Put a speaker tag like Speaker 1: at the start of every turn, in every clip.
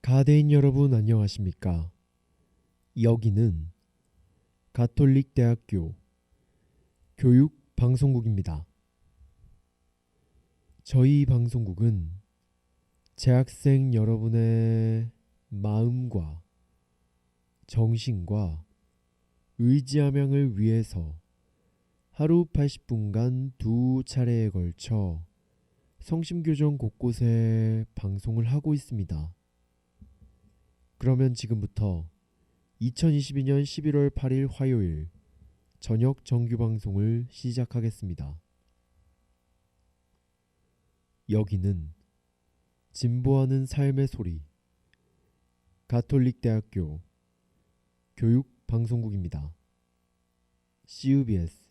Speaker 1: 가대인 여러분 안녕하십니까? 여기는 가톨릭대학교 교육방송국입니다. 저희 방송국은 재학생 여러분의 마음과 정신과 의지함양을 위해서 하루 80분간 두 차례에 걸쳐 성심교정 곳곳에 방송을 하고 있습니다. 그러면 지금부터 2022년 11월 8일 화요일 저녁 정규 방송을 시작하겠습니다. 여기는 진보하는 삶의 소리 가톨릭대학교 교육방송국입니다. CUBS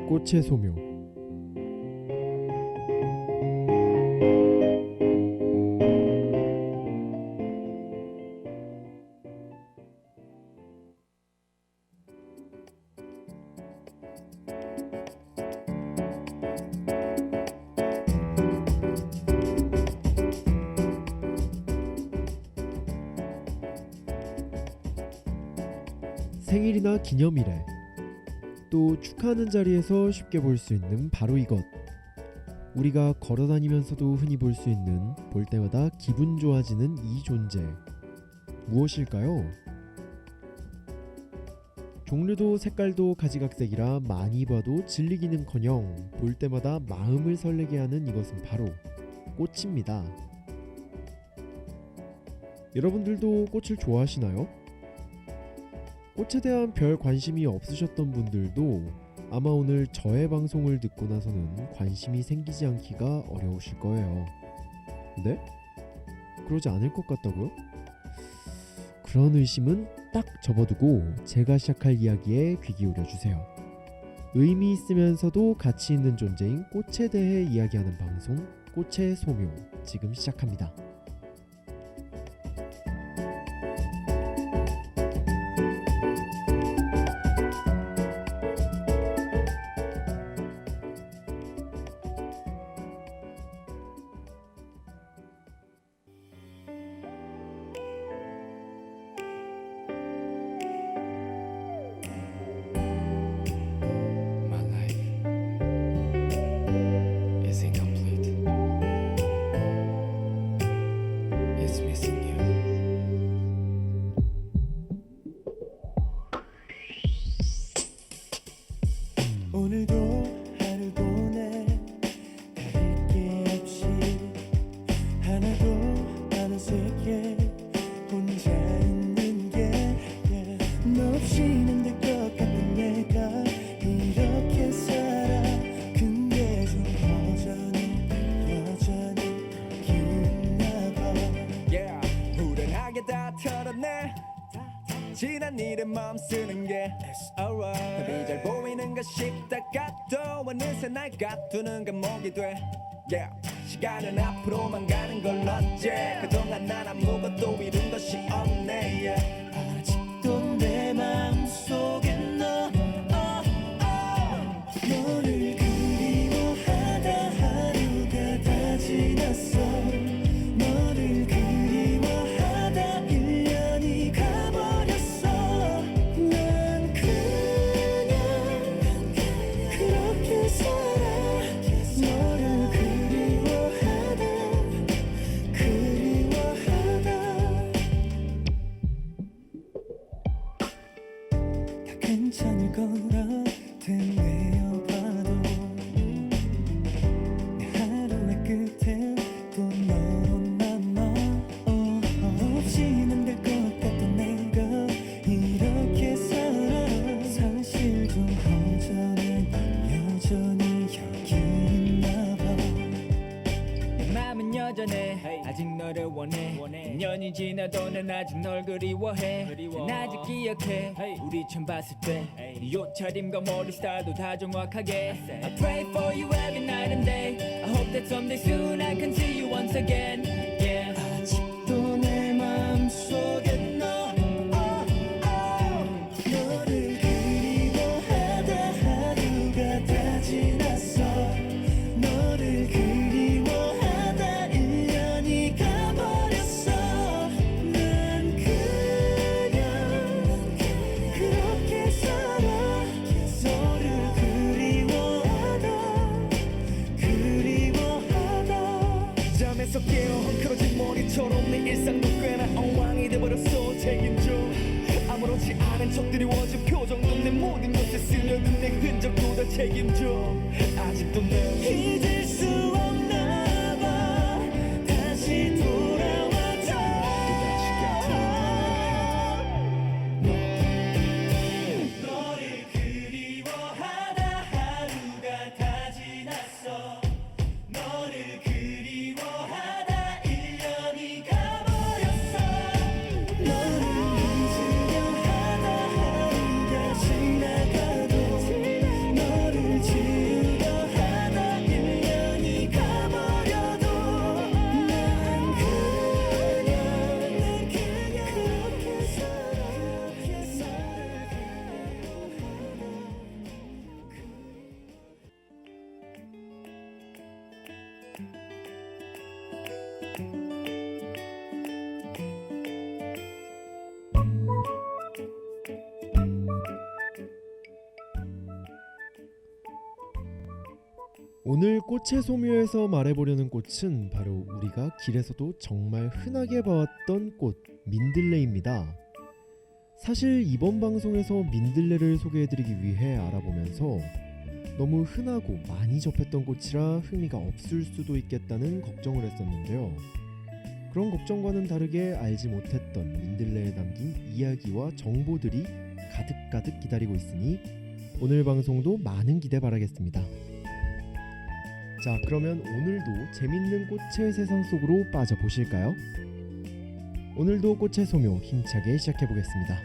Speaker 1: 꽃의 소묘 생일이나 기념일에 또 축하하는 자리에서 쉽게 볼 수 있는 바로 이것, 우리가 걸어다니면서도 흔히 볼 수 있는, 볼 때마다 기분 좋아지는 이 존재, 무엇일까요? 종류도 색깔도 가지각색이라 많이 봐도 질리기는커녕 볼 때마다 마음을 설레게 하는 이것은 바로 꽃입니다. 여러분들도 꽃을 좋아하시나요? 꽃에 대한 별 관심이 없으셨던 분들도 아마 오늘 저의 방송을 듣고 나서는 관심이 생기지 않기가 어려우실 거예요. 네? 그러지 않을 것 같다고요? 그런 의심은 딱 접어두고 제가 시작할 이야기에 귀 기울여주세요. 의미 있으면서도 가치 있는 존재인 꽃에 대해 이야기하는 방송 꽃의 소묘 지금 시작합니다.
Speaker 2: 오늘도 하루 보내 다를 게 없이 하나도 안 어색해 혼자 있는 게 너 없이는 될 것 같은 내가 이렇게 살아 근데 좀 여전히 기운나 봐
Speaker 3: 후련하게 다 털어내 지난 일에 마음 쓰는 게 It's alright 답이 잘 보이는가 싶다가도 어느새 날 가두는 감옥이 돼 시간은 앞으로만 가는 걸 어째 그동안 난 아무것도 이룬 것이 없네
Speaker 2: 아직도 내 마음속에 너를 그리워하다 하루가 다 지났어 너를 그리워하다 1년이 가버렸어 난 그냥 그렇게 살아 너를 그리워하다 다 괜찮을 거라 되뇌어봐도 내 하루의 끝에 또 너로 남아 너 없이는 될 것 같던 내가 이렇게 살아 사실 좀 허전해 여전히 여기 있나 봐
Speaker 4: 내 맘은 여전해 아직 너를 원해 2년이 지나도 난 아직 널 그리워해 난 아직 기억해 우리 처음 봤을 때 네 옷차림과 머리 스타일도 다 정확하게 I pray for you every night and day I hope that someday soon I can see you once again yeah.
Speaker 2: 아직도
Speaker 3: 당한 척들이 워진 표정도 내 모든 것에 스며든 내 흔적도 다 책임져 아직도 내
Speaker 2: 잊을 수 없나 봐 다시 돌아와줘
Speaker 3: 또다시 같은
Speaker 2: 너를 그리워하다 하루가 다 지났어 너를 그리워하다 1년이 가버렸어 너를 잊으려 하다 하루가 지나가도 너를 지우려 하다 1년이 가버려도 난 그냥 그렇게 살아야겠어
Speaker 1: 오늘 꽃의 소묘에서 말해보려는 꽃은 바로 우리가 길에서도 정말 흔하게 봐왔던 꽃 민들레입니다. 사실 이번 방송에서 민들레를 소개해드리기 위해 알아보면서 너무 흔하고 많이 접했던 꽃이라 흥미가 없을 수도 있겠다는 걱정을 했었는데요. 그런 걱정과는 다르게 알지 못했던 민들레에 담긴 이야기와 정보들이 가득가득 기다리고 있으니 오늘 방송도 많은 기대 바라겠습니다. 자, 그러면 오늘도 재밌는 꽃의 세상 속으로 빠져보실까요? 오늘도 꽃의 소묘 힘차게 시작해보겠습니다.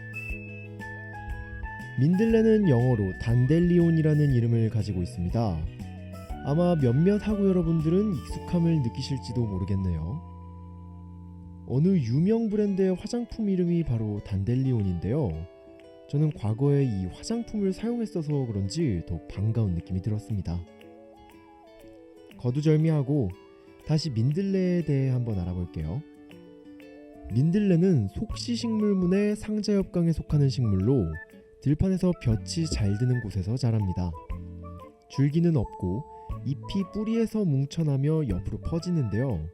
Speaker 1: 민들레는 영어로 단델리온이라는 이름을 가지고 있습니다. 아마 몇몇 하구 여러분들은 익숙함을 느끼실지도 모르겠네요. 어느 유명 브랜드의 화장품 이름이 바로 단델리온인데요. 저는 과거에 이 화장품을 사용했어서 그런지 더 반가운 느낌이 들었습니다. 거두절미하고 다시 민들레에 대해 한번 알아볼게요. 민들레는 속시식물문의 상자엽강에 속하는 식물로 들판에서 볕이 잘 드는 곳에서 자랍니다. 줄기는 없고 잎이 뿌리에서 뭉쳐나며 옆으로 퍼지는데요.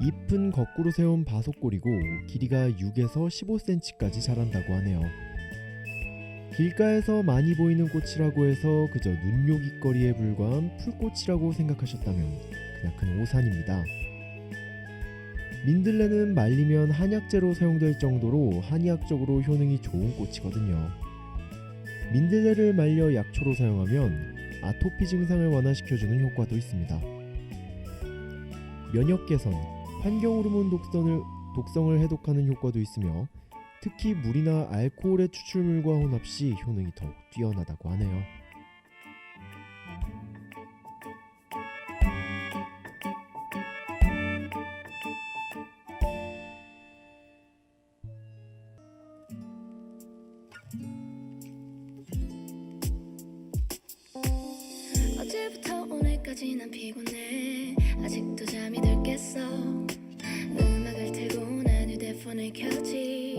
Speaker 1: 잎은 거꾸로 세운 바속골이고 길이가 6에서 15cm까지 자란다고 하네요. 길가에서 많이 보이는 꽃이라고 해서 그저 눈요깃거리에 불과한 풀꽃이라고 생각하셨다면 그냥 큰 오산입니다. 민들레는 말리면 한약재로 사용될 정도로 한의학적으로 효능이 좋은 꽃이거든요. 민들레를 말려 약초로 사용하면 아토피 증상을 완화시켜주는 효과도 있습니다. 면역 개선, 환경호르몬 독성을 해독하는 효과도 있으며 특히 물이나 알코올의 추출물과 혼합 시 효능이 더욱 뛰어나다고 하네요.
Speaker 5: 어제부터 오늘까지 난 피곤해 아직도 잠이 덜 깼어 음악을 틀고 난 휴대폰을 켜지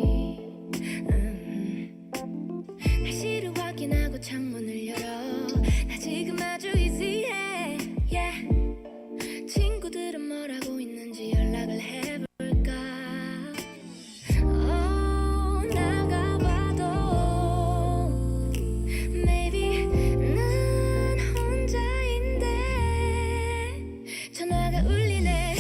Speaker 5: 날씨를 확인하고 창문을 열어 나 지금 아주 easy해 yeah. 친구들은 뭘 하고 있는지 연락을 해볼까 나가봐도 maybe 난 혼자인데 전화가 울리네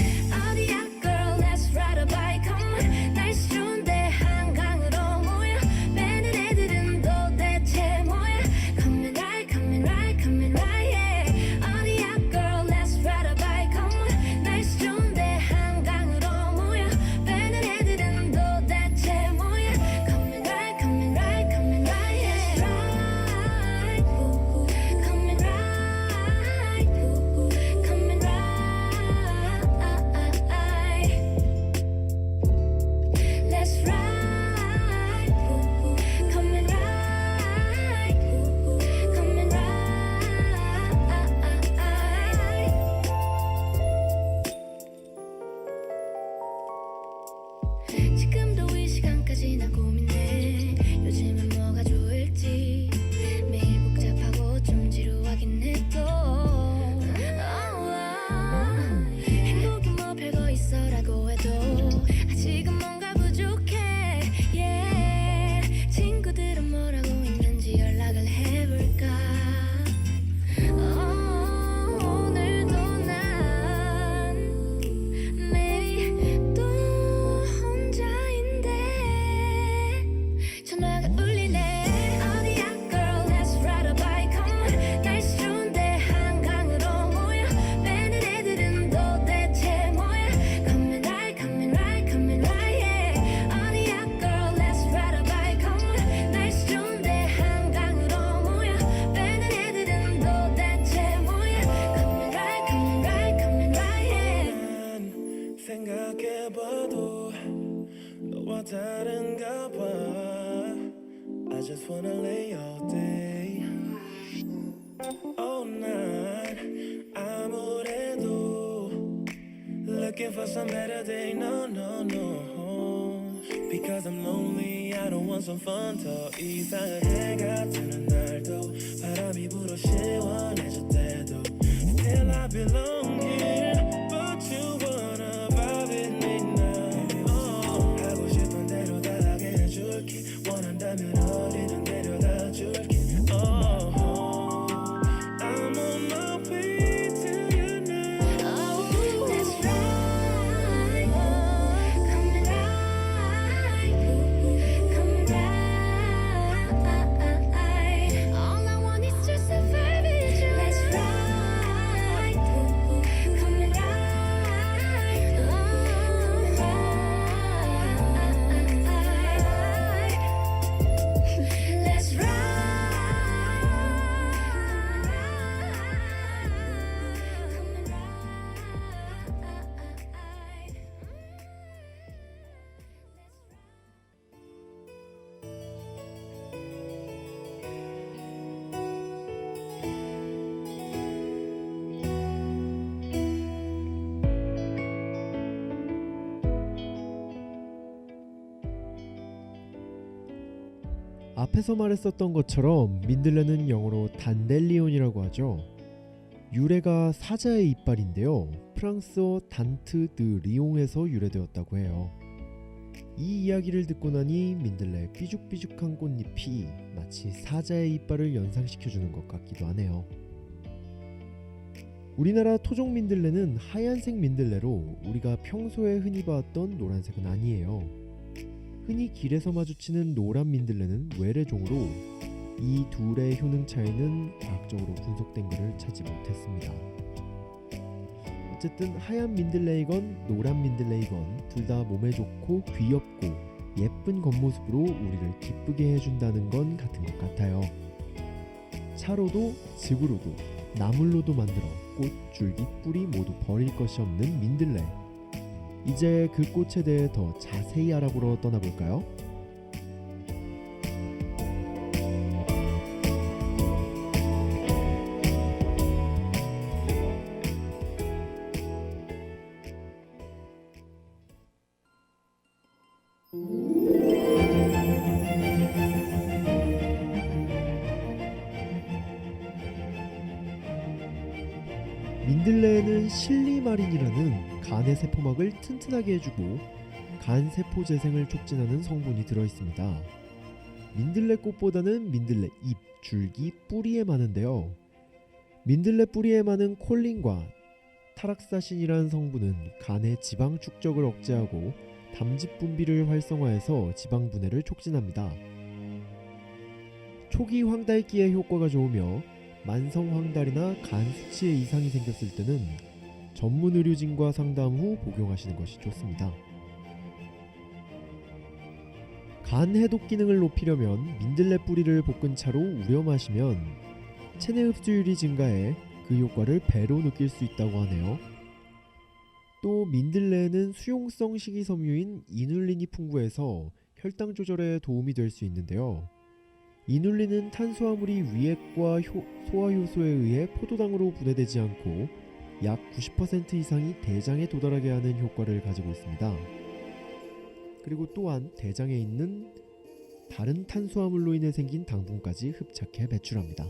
Speaker 5: 어디야 girl let's ride a bike come on 날씨 좋은데 한강으로 모여 빼는 애들은 도대체 뭐야 come and ride come and ride come and ride yeah
Speaker 2: 뭐 다른가 봐. I just wanna lay all day, all night. 아무래도 looking for some better day. No, no, no. Because I'm lonely, I don't want some fun. 더 이상한 해가 뜨는 날도 바람이 불어 시원해질 때도 Still I belong here, but you wanna vibe with me now. 하고 싶은 대로 다 하게 해줄게. 원한다면 어디든 데려다 줄게. I'm on my way to you now.
Speaker 5: Oh, that's right. Come right, come right. All I want is to survive with you. That's right. Come right, Let's
Speaker 1: 앞에서 말했었던 것처럼 민들레는 영어로 단델리온이라고 하죠. 유래가 사자의 이빨인데요. 프랑스어 단트 드 리옹에서 유래되었다고 해요. 이 이야기를 듣고 나니 민들레 삐죽삐죽한 꽃잎이 마치 사자의 이빨을 연상시켜주는 것 같기도 하네요. 우리나라 토종 민들레는 하얀색 민들레로 우리가 평소에 흔히 봤던 노란색은 아니에요. 흔히 길에서 마주치는 노란 민들레는 외래종으로 이 둘의 효능 차이는 과학적으로 분석된 것을 찾지 못했습니다. 어쨌든 하얀 민들레이건 노란 민들레이건 둘 다 몸에 좋고 귀엽고 예쁜 겉모습으로 우리를 기쁘게 해준다는 건 같은 것 같아요. 차로도 즙으로도 나물로도 만들어 꽃, 줄기, 뿌리 모두 버릴 것이 없는 민들레. 이제 그 꽃에 대해 더 자세히 알아보러 떠나볼까요? 민들레에는 실리마린이라는 간의 세포막을 튼튼하게 해주고 간 세포 재생을 촉진하는 성분이 들어있습니다. 민들레 꽃보다는 민들레 잎, 줄기, 뿌리에 많은데요. 민들레 뿌리에 많은 콜린과 타락사신이라는 성분은 간의 지방 축적을 억제하고 담즙 분비를 활성화해서 지방 분해를 촉진합니다. 초기 황달기에 효과가 좋으며 만성 황달이나 간 수치에 이상이 생겼을 때는 전문 의료진과 상담 후 복용하시는 것이 좋습니다. 간 해독 기능을 높이려면 민들레 뿌리를 볶은 차로 우려 마시면 체내 흡수율이 증가해 그 효과를 배로 느낄 수 있다고 하네요. 또 민들레에는 수용성 식이섬유인 이눌린이 풍부해서 혈당 조절에 도움이 될 수 있는데요. 이눌린은 탄수화물이 위액과 소화효소에 의해 포도당으로 분해되지 않고 약 90% 이상이 대장에 도달하게 하는 효과를 가지고 있습니다. 그리고 또한 대장에 있는 다른 탄수화물로 인해 생긴 당분까지 흡착해 배출합니다.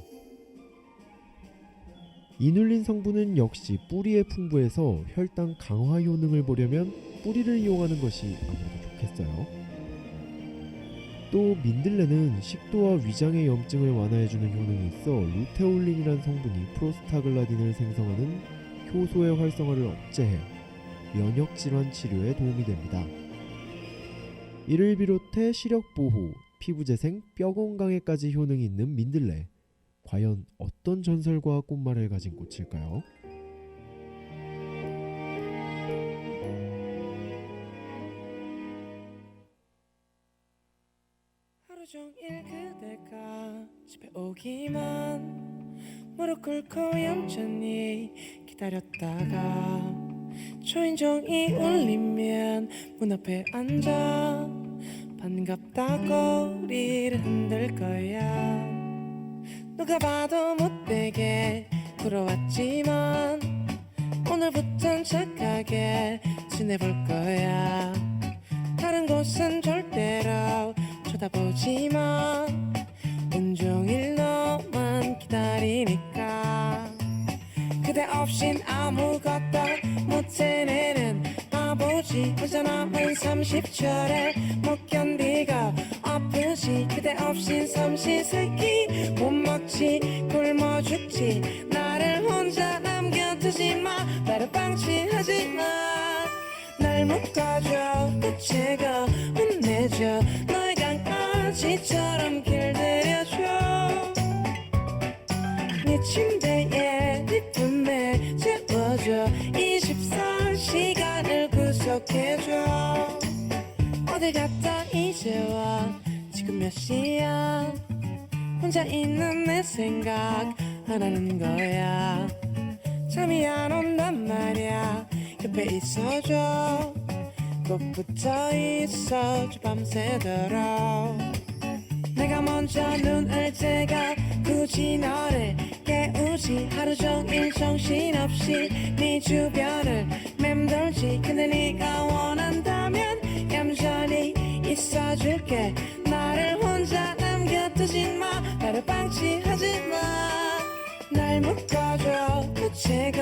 Speaker 1: 이눌린 성분은 역시 뿌리에 풍부해서 혈당 강화 효능을 보려면 뿌리를 이용하는 것이 아무래도 좋겠어요. 또 민들레는 식도와 위장의 염증을 완화해주는 효능이 있어 루테올린이라는 성분이 프로스타글라딘을 생성하는 효소의 활성화를 억제해 면역질환 치료에 도움이 됩니다. 이를 비롯해 시력 보호, 피부 재생, 뼈 건강에까지 효능이 있는 민들레. 과연 어떤 전설과 꽃말을 가진 꽃일까요?
Speaker 2: 하루 종일 그대가 집에 오기만 무릎 꿇고 얌전히 기다렸다가 초인종이 울리면 문 앞에 앉아 반갑다고 우리를 흔들 거야. 누가 봐도 못되게 굴어왔지만 오늘부턴 착하게 지내볼 거야. 다른 곳은 절대로 쳐다보지 마. 온종일 너만 기다리니까. 그대 없인 아무것도 못해내는 바보지. 혼자 남은 30초를 못 견디고 아프지. 그대 없인 삼시세끼 못 먹지. 굶어 죽지. 나를 혼자 남겨두지 마. 나를 방치하지 마. 날 묶어줘 붙이고 혼내줘. 너의 강아지처럼 길들여줘. 네 침대에 네 품에 재워줘. 24시간을 구속해줘. 어딜 갔다 이제 와. 지금 몇 시야. 혼자 있는 내 생각 안 하는 거야. 잠이 안 온단 말야. 옆에 있어줘. 꼭 붙어 있어줘 밤새도록. 내가 먼저 눈을 뜨가 굳이 너를 깨우지. 하루 종일 정신없이 네 주변을 맴돌지. 근데 네가 원한다면 얌전히 있어줄게. 나를 혼자 남겨두지 마. 나를 방치하지 마. 날 묶어줘 붙이고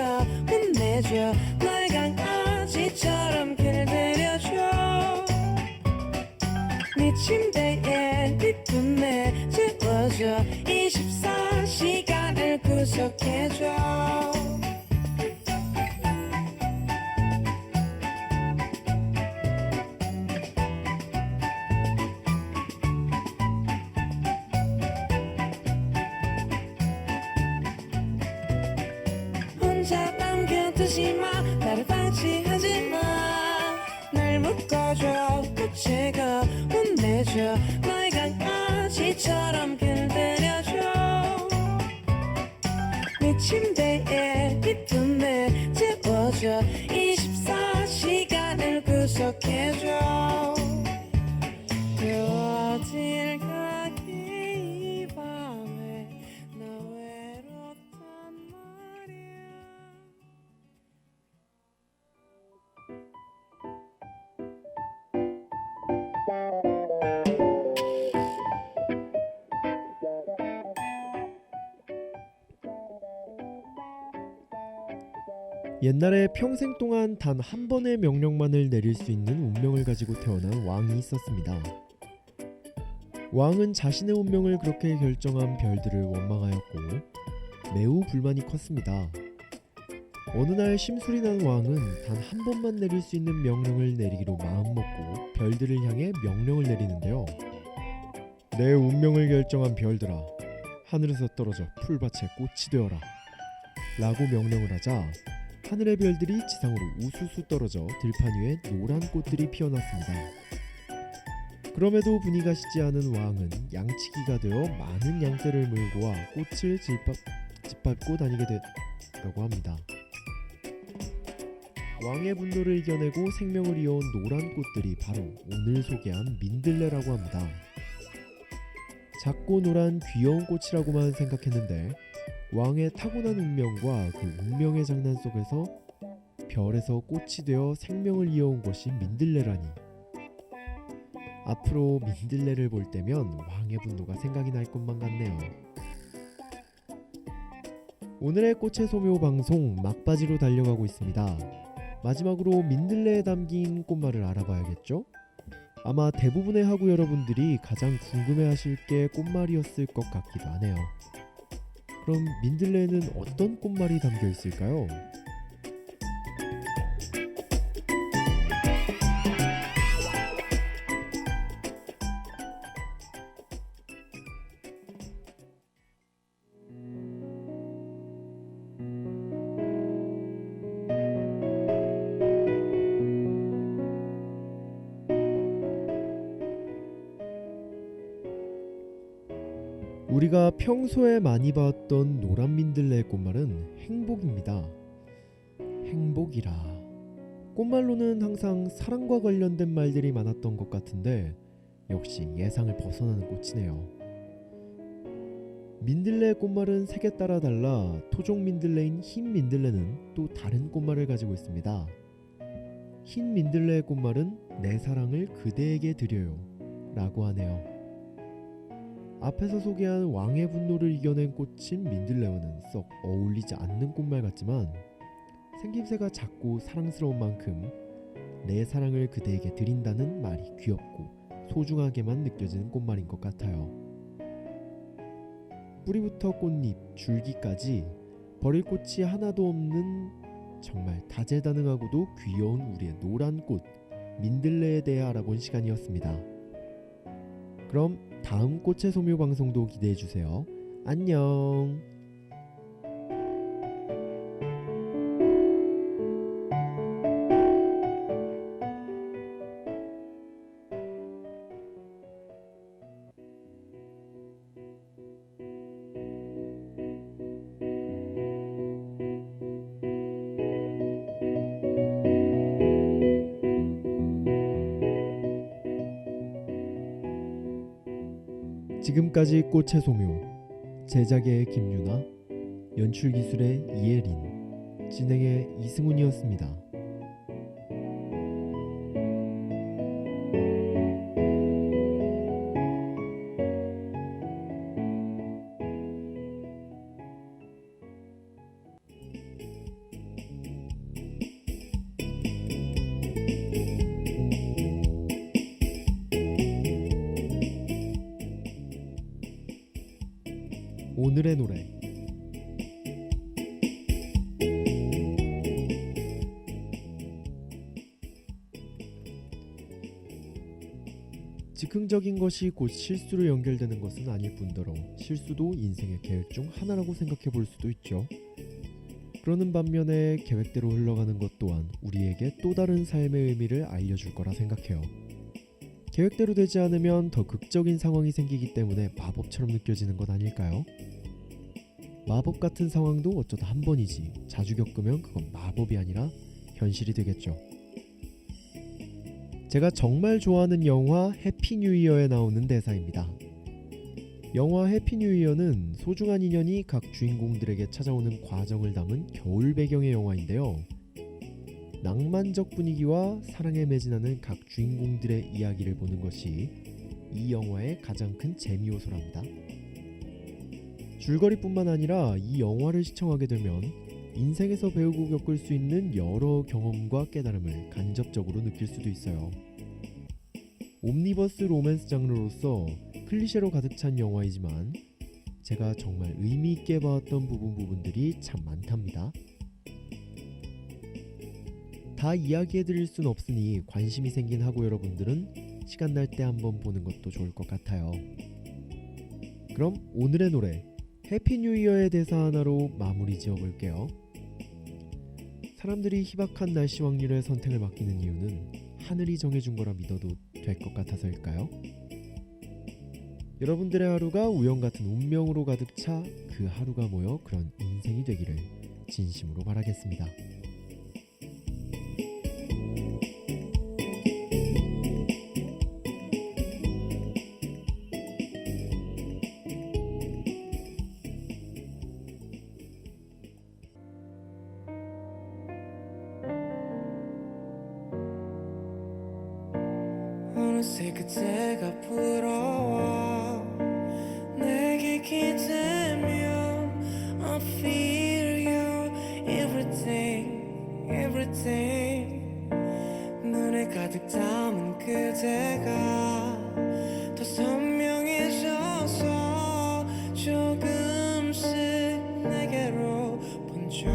Speaker 2: 혼내줘. 널 강아지처럼 길들여줘. 네 침대에 네 품에 재워줘. 24시간을 구속해줘. 혼자 남겨두지 마. 나를 방치하지 마. 날 묶어줘 붙이고 혼내줘. 너의 강아지처럼 길들여줘. 네 침대에 네 품에 재워줘. 24시간을 구속해줘. 또 어딜 가기 이 밤에 나 외롭단 말이야.
Speaker 1: 옛날에 평생 동안 단 한 번의 명령만을 내릴 수 있는 운명을 가지고 태어난 왕이 있었습니다. 왕은 자신의 운명을 그렇게 결정한 별들을 원망하였고 매우 불만이 컸습니다. 어느 날 심술이 난 왕은 단 한 번만 내릴 수 있는 명령을 내리기로 마음먹고 별들을 향해 명령을 내리는데요. 내 운명을 결정한 별들아, 하늘에서 떨어져 풀밭에 꽃이 되어라 라고 명령을 하자 하늘의 별들이 지상으로 우수수 떨어져 들판 위에 노란 꽃들이 피어났습니다. 그럼에도 분이 가시지 않은 왕은 양치기가 되어 많은 양떼를 몰고 와 꽃을 짓밟고 다니게 됐다고 합니다. 왕의 분노를 이겨내고 생명을 이어온 노란 꽃들이 바로 오늘 소개한 민들레라고 합니다. 작고 노란 귀여운 꽃이라고만 생각했는데 왕의 타고난 운명과 그 운명의 장난 속에서 별에서 꽃이 되어 생명을 이어온 것이 민들레라니. 앞으로 민들레를 볼 때면 왕의 분노가 생각이 날 것만 같네요. 오늘의 꽃의 소묘 방송 막바지로 달려가고 있습니다. 마지막으로 민들레에 담긴 꽃말을 알아봐야겠죠? 아마 대부분의 하구 여러분들이 가장 궁금해하실 게 꽃말이었을 것 같기도 하네요. 그럼 민들레에는 어떤 꽃말이 담겨 있을까요? 우리가 평소에 많이 봤던 노란 민들레의 꽃말은 행복입니다. 행복이라. 꽃말로는 항상 사랑과 관련된 말들이 많았던 것 같은데 역시 예상을 벗어나는 꽃이네요. 민들레의 꽃말은 색에 따라 달라 토종 민들레인 흰 민들레는 또 다른 꽃말을 가지고 있습니다. 흰 민들레의 꽃말은 내 사랑을 그대에게 드려요 라고 하네요. 앞에서 소개한 왕의 분노를 이겨낸 꽃인 민들레와는 썩 어울리지 않는 꽃말 같지만 생김새가 작고 사랑스러운 만큼 내 사랑을 그대에게 드린다는 말이 귀엽고 소중하게만 느껴지는 꽃말인 것 같아요. 뿌리부터 꽃잎, 줄기까지 버릴 꽃이 하나도 없는 정말 다재다능하고도 귀여운 우리의 노란 꽃 민들레에 대해 알아본 시간이었습니다. 그럼 다음 꽃의 소묘 방송도 기대해주세요. 안녕. 지금까지 꽃의 소묘, 제작의 김유나, 연출기술의 이예린, 진행의 이승훈이었습니다. 오늘의 노래 즉흥적인 것이 곧 실수로 연결되는 것은 아닐 뿐더러 실수도 인생의 계획 중 하나라고 생각해 볼 수도 있죠. 그러는 반면에 계획대로 흘러가는 것 또한 우리에게 또 다른 삶의 의미를 알려줄 거라 생각해요. 계획대로 되지 않으면 더 극적인 상황이 생기기 때문에 마법처럼 느껴지는 것 아닐까요? 마법 같은 상황도 어쩌다 한 번이지 자주 겪으면 그건 마법이 아니라 현실이 되겠죠. 제가 정말 좋아하는 영화 해피 뉴 이어에 나오는 대사입니다. 영화 해피 뉴 이어는 소중한 인연이 각 주인공들에게 찾아오는 과정을 담은 겨울 배경의 영화인데요. 낭만적 분위기와 사랑에 매진하는 각 주인공들의 이야기를 보는 것이 이 영화의 가장 큰 재미 요소랍니다. 줄거리뿐만 아니라 이 영화를 시청하게 되면 인생에서 배우고 겪을 수 있는 여러 경험과 깨달음을 간접적으로 느낄 수도 있어요. 옴니버스 로맨스 장르로서 클리셰로 가득 찬 영화이지만 제가 정말 의미 있게 봐왔던 부분들이 참 많답니다. 다 이야기해드릴 순 없으니 관심이 생긴 하고 여러분들은 시간 날 때 한번 보는 것도 좋을 것 같아요. 그럼 오늘의 노래 해피 뉴 이어의 대사 하나로 마무리 지어볼게요. 사람들이 희박한 날씨 확률의 선택을 맡기는 이유는 하늘이 정해준 거라 믿어도 될 것 같아서일까요? 여러분들의 하루가 우연 같은 운명으로 가득 차 그 하루가 모여 그런 인생이 되기를 진심으로 바라겠습니다.
Speaker 2: 어느새 그때가 부러워 내게 기대면 I feel you everything everything 눈에 가득 담은 그대가 더 선명해져서 조금씩 내게로 번져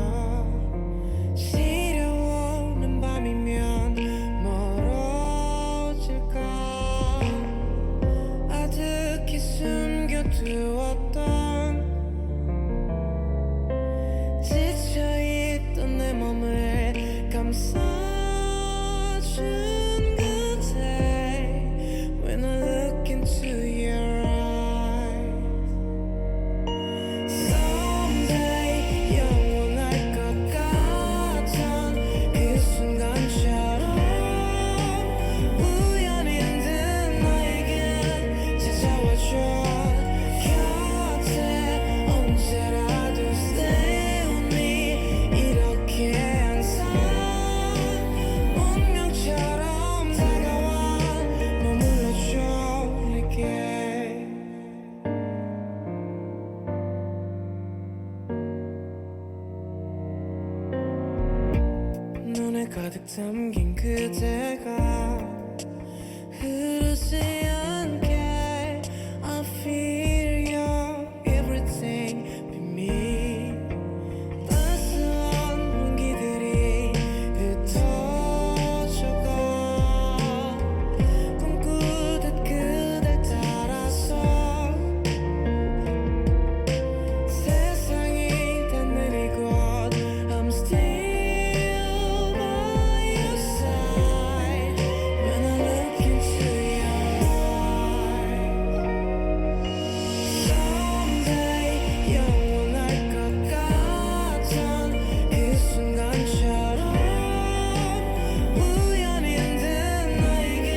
Speaker 2: 시려오는 밤이면 멀어질까 어두운 안에 가득 담긴 그대가 흐르지 않게 I feel your everything be me 따스한 온기들이 흩어져가 꿈꾸듯 그댈 따라서 세상이 다 느리고 I'm still by your side when I look into your eyes Someday 영원할 것 같던 그 순간처럼 우연인 듯 나에게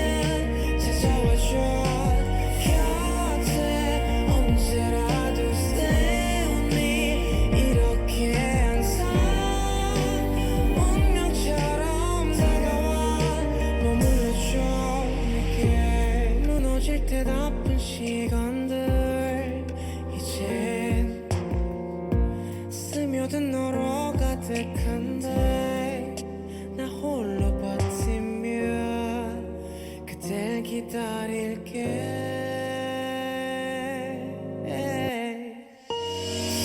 Speaker 2: 찾아와줘 곁에 언제라도 stay with me 이렇게 항상 운명처럼 다가와 머물러줘 내게 무너질 듯 아픈 시간들 이젠 스며든 너로 가득한데 나 홀로 버티며 그댈 기다릴게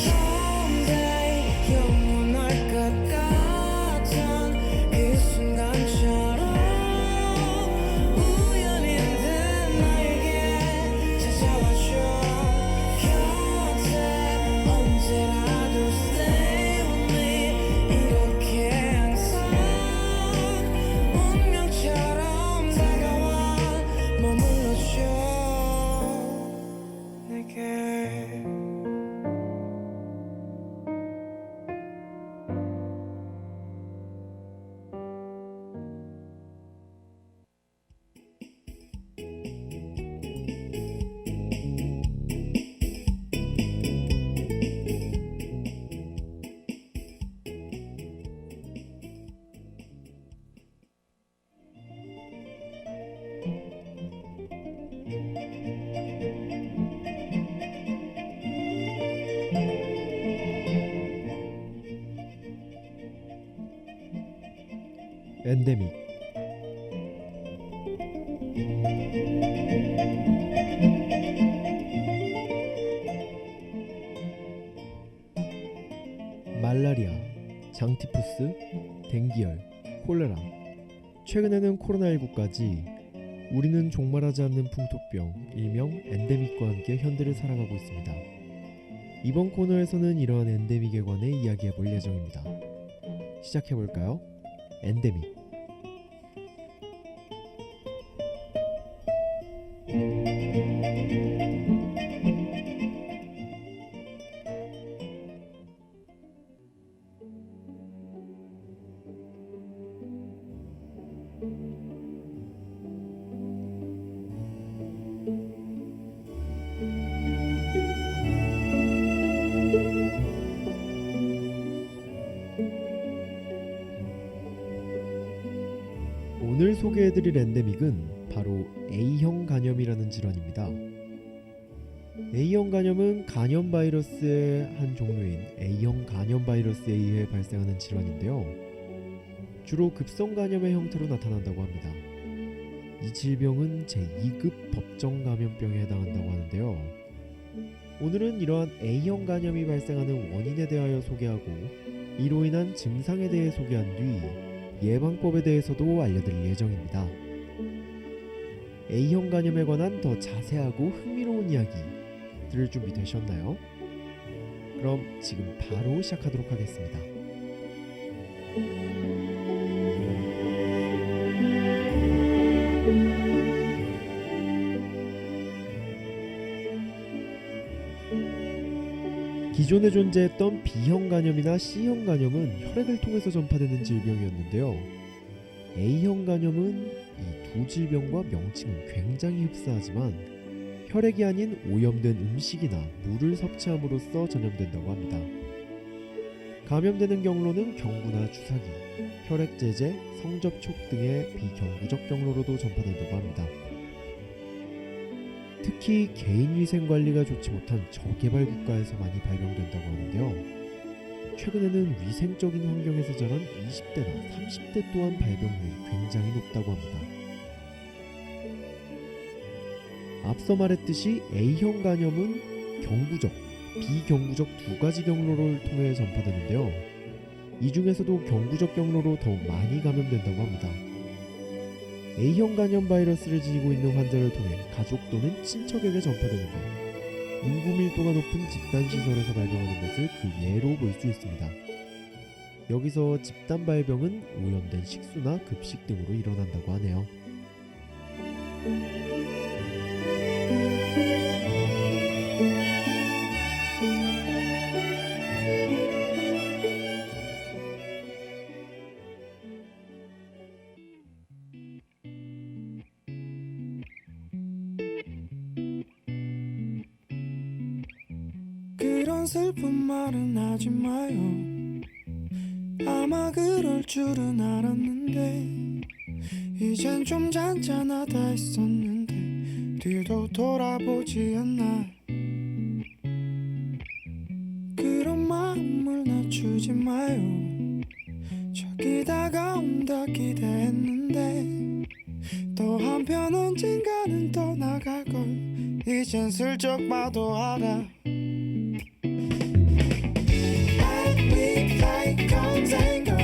Speaker 2: Someday 영원할 것 같던 그 순간처럼 우연인 듯 나에게 찾아와줘 곁에 언제라도 stay with me 이렇게 항상 운명처럼 다가와 머물러줘 내게
Speaker 1: 엔데믹. 말라리아, 장티푸스, 댕기열, 콜레라, 최근에는 코로나19까지 우리는 종말하지 않는 풍토병 일명 엔데믹과 함께 현대를 살아가고 있습니다. 이번 코너에서는 이러한 엔데믹에 관해 이야기해볼 예정입니다. 시작해볼까요? 엔데믹. 오늘 소개해드릴 엔데믹은 바로 A형 간염이라는 질환입니다. A형 간염은 간염 바이러스의 한 종류인 A형 간염 바이러스에 의해 발생하는 질환인데요. 주로 급성 감염의 형태로 나타난다고 합니다. 이 질병은 제2급 법정 감염병에 해당한다고 하는데요. 오늘은 이러한 A형 간염이 발생하는 원인에 대하여 소개하고 이로 인한 증상에 대해 소개한 뒤 예방법에 대해서도 알려드릴 예정입니다. A형 간염에 관한 더 자세하고 흥미로운 이야기 들을 준비 되셨나요? 그럼 지금 바로 시작하도록 하겠습니다. 기존에 존재했던 B형 간염이나 C형 간염은 혈액을 통해서 전파되는 질병이었는데요. A형 간염은 이 두 질병과 명칭은 굉장히 흡사하지만 혈액이 아닌 오염된 음식이나 물을 섭취함으로써 전염된다고 합니다. 감염되는 경로는 경부나 주사기, 혈액제제, 성접촉 등의 비경부적 경로로도 전파된다고 합니다. 특히 개인위생관리가 좋지 못한 저개발 국가에서 많이 발병된다고 하는데요. 최근에는 위생적인 환경에서 자란 20대나 30대 또한 발병률이 굉장히 높다고 합니다. 앞서 말했듯이 A형 간염은 경구적, 비경구적 두 가지 경로를 통해 전파되는데요. 이 중에서도 경구적 경로로 더욱 많이 감염된다고 합니다. A형 간염 바이러스를 지니고 있는 환자를 통해 가족 또는 친척에게 전파되는데 인구 밀도가 높은 집단 시설에서 발병하는 것을 그 예로 볼 수 있습니다. 여기서 집단 발병은 오염된 식수나 급식 등으로 일어난다고 하네요.
Speaker 2: 그런 슬픈 말은 하지 마요. 아마 그럴 줄은 알았는데 이젠 좀 잔잔하다 했었는데 뒤도 돌아보지 않나. 그런 마음을 낮추지 마요. 저기 다가온다 기대했는데 또 한편 언젠가는 떠나갈 걸 이젠 슬쩍 봐도 알아. Comes and goes,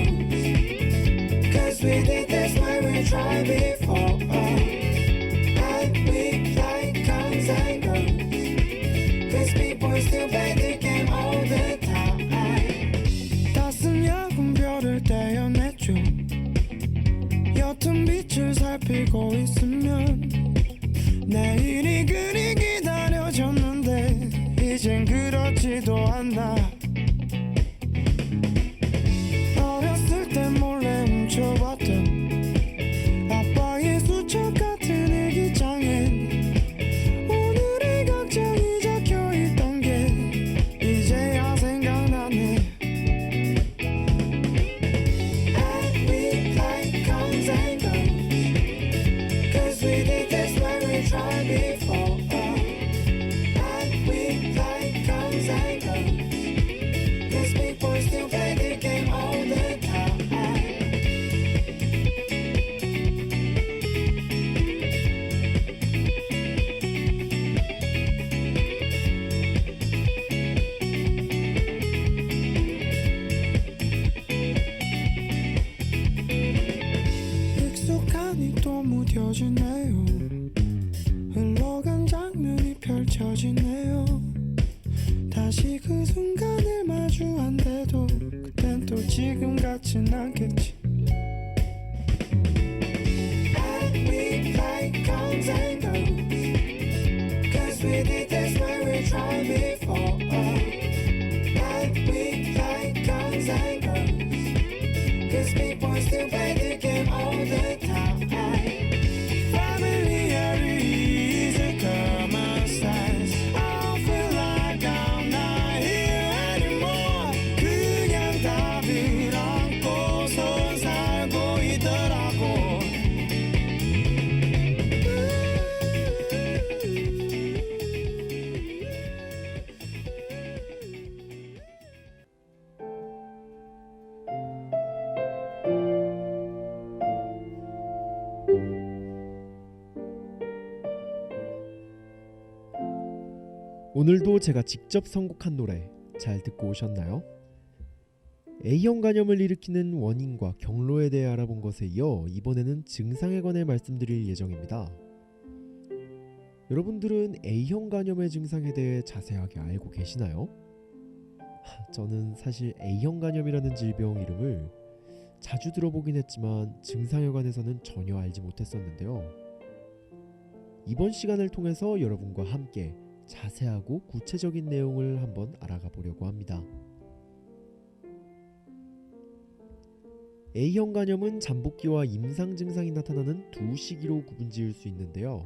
Speaker 2: 'cause we did this when we tried before. Like we like comes and goes, 'cause people still play the game all the time. 따스한 야근별을 떼어냈죠. 옅은 빛을 살피고 있으면 내일이 그리 기다려졌는데 이젠 그렇지도 않나. 몰래 훔쳐봤던 아빠의 수첩 같은 일기장엔 오늘의 걱정이 적혀있던 게 이제야 생각나네. And we like comes and goes, 'cause we did this when we tried before. And we like comes and goes, 'cause people still play the game all the time. 익숙하니 또 무뎌지네요. 흘러간 장면이 펼쳐지네요. 다시 그 순간을 마주한데도 그땐 또 지금 같진 않겠지. And we like comes and goes, 'cause we did this when we tried before. And we like comes and goes, 'cause people still play the game all the time. Familiarity is a common sense. I don't feel like I'm not here anymore. 그냥 답을 안고서 살고 있더라고.
Speaker 1: 오늘도 제가 직접 선곡한 노래 잘 듣고 오셨나요? A형 간염을 일으키는 원인과 경로에 대해 알아본 것에 이어 이번에는 증상에 관해 말씀드릴 예정입니다. 여러분들은 A형 간염의 증상에 대해 자세하게 알고 계시나요? 저는 사실 A형 간염이라는 질병 이름을 자주 들어보긴 했지만 증상에 관해서는 전혀 알지 못했었는데요. 이번 시간을 통해서 여러분과 함께 자세하고 구체적인 내용을 한번 알아가 보려고 합니다. A형 간염은 잠복기와 임상 증상이 나타나는 두 시기로 구분지을 수 있는데요.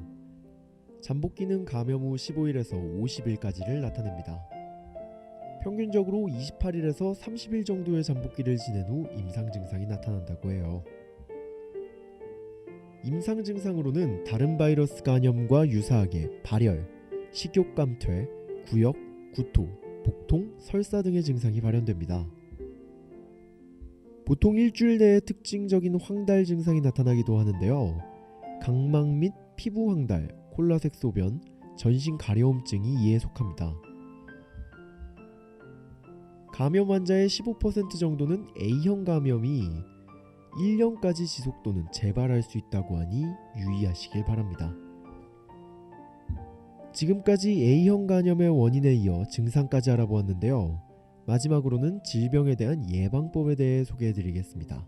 Speaker 1: 잠복기는 감염 후 15일에서 50일까지를 나타냅니다. 평균적으로 28일에서 30일 정도의 잠복기를 지낸 후 임상 증상이 나타난다고 해요. 임상 증상으로는 다른 바이러스 간염과 유사하게 발열, 식욕 감퇴, 구역, 구토, 복통, 설사 등의 증상이 발현됩니다. 보통 일주일 내에 특징적인 황달 증상이 나타나기도 하는데요. 각막 및 피부 황달, 콜라색 소변, 전신 가려움증이 이에 속합니다. 감염 환자의 15% 정도는 A형 감염이 1년까지 지속 또는 재발할 수 있다고 하니 유의하시길 바랍니다. 지금까지 A형 감염의 원인에 이어 증상까지 알아보았는데요. 마지막으로는 질병에 대한 예방법에 대해 소개해드리겠습니다.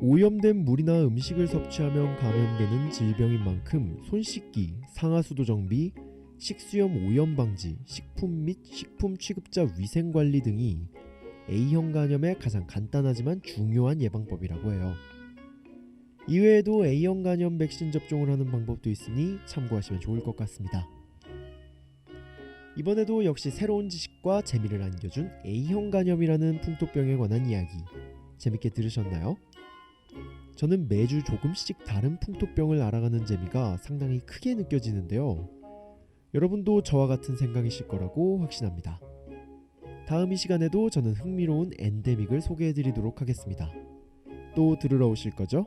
Speaker 1: 오염된 물이나 음식을 섭취하면 감염되는 질병인 만큼 손 씻기, 상하수도 정비, 식수염 오염 방지, 식품 및 식품 취급자 위생 관리 등이 A형 간염의 가장 간단하지만 중요한 예방법이라고 해요. 이외에도 A형 간염 백신 접종을 하는 방법도 있으니 참고하시면 좋을 것 같습니다. 이번에도 역시 새로운 지식과 재미를 안겨준 A형 간염이라는 풍토병에 관한 이야기 재밌게 들으셨나요? 저는 매주 조금씩 다른 풍토병을 알아가는 재미가 상당히 크게 느껴지는데요. 여러분도 저와 같은 생각이실 거라고 확신합니다. 다음 이 시간에도 저는 흥미로운 엔데믹을 소개해드리도록 하겠습니다. 또 들으러 오실 거죠?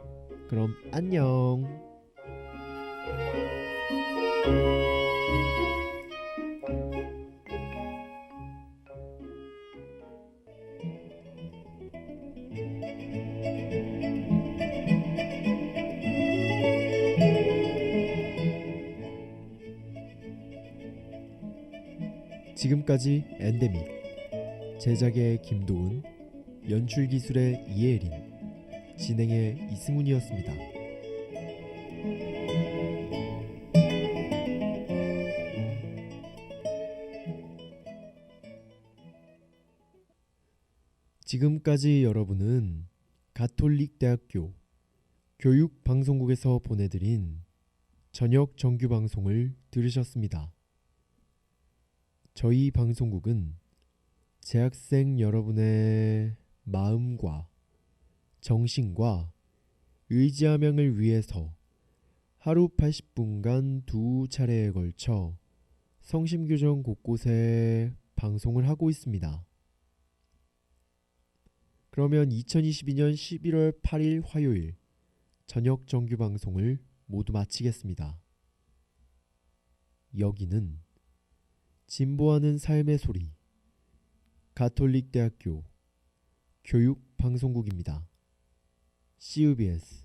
Speaker 1: 그럼 안녕. 지금까지 엔데믹 제작의 김도은, 연출기술의 이혜린, 진행의 이승훈이었습니다. 지금까지 여러분은 가톨릭대학교 교육방송국에서 보내드린 저녁 정규방송을 들으셨습니다. 저희 방송국은 재학생 여러분의 마음과 정신과 의지함양을 위해서 하루 80분간 2차례에 걸쳐 성심교정 곳곳에 방송을 하고 있습니다. 그러면 2022년 11월 8일 화요일 저녁 정규 방송을 모두 마치겠습니다. 여기는 진보하는 삶의 소리 가톨릭대학교 교육방송국입니다. CUBS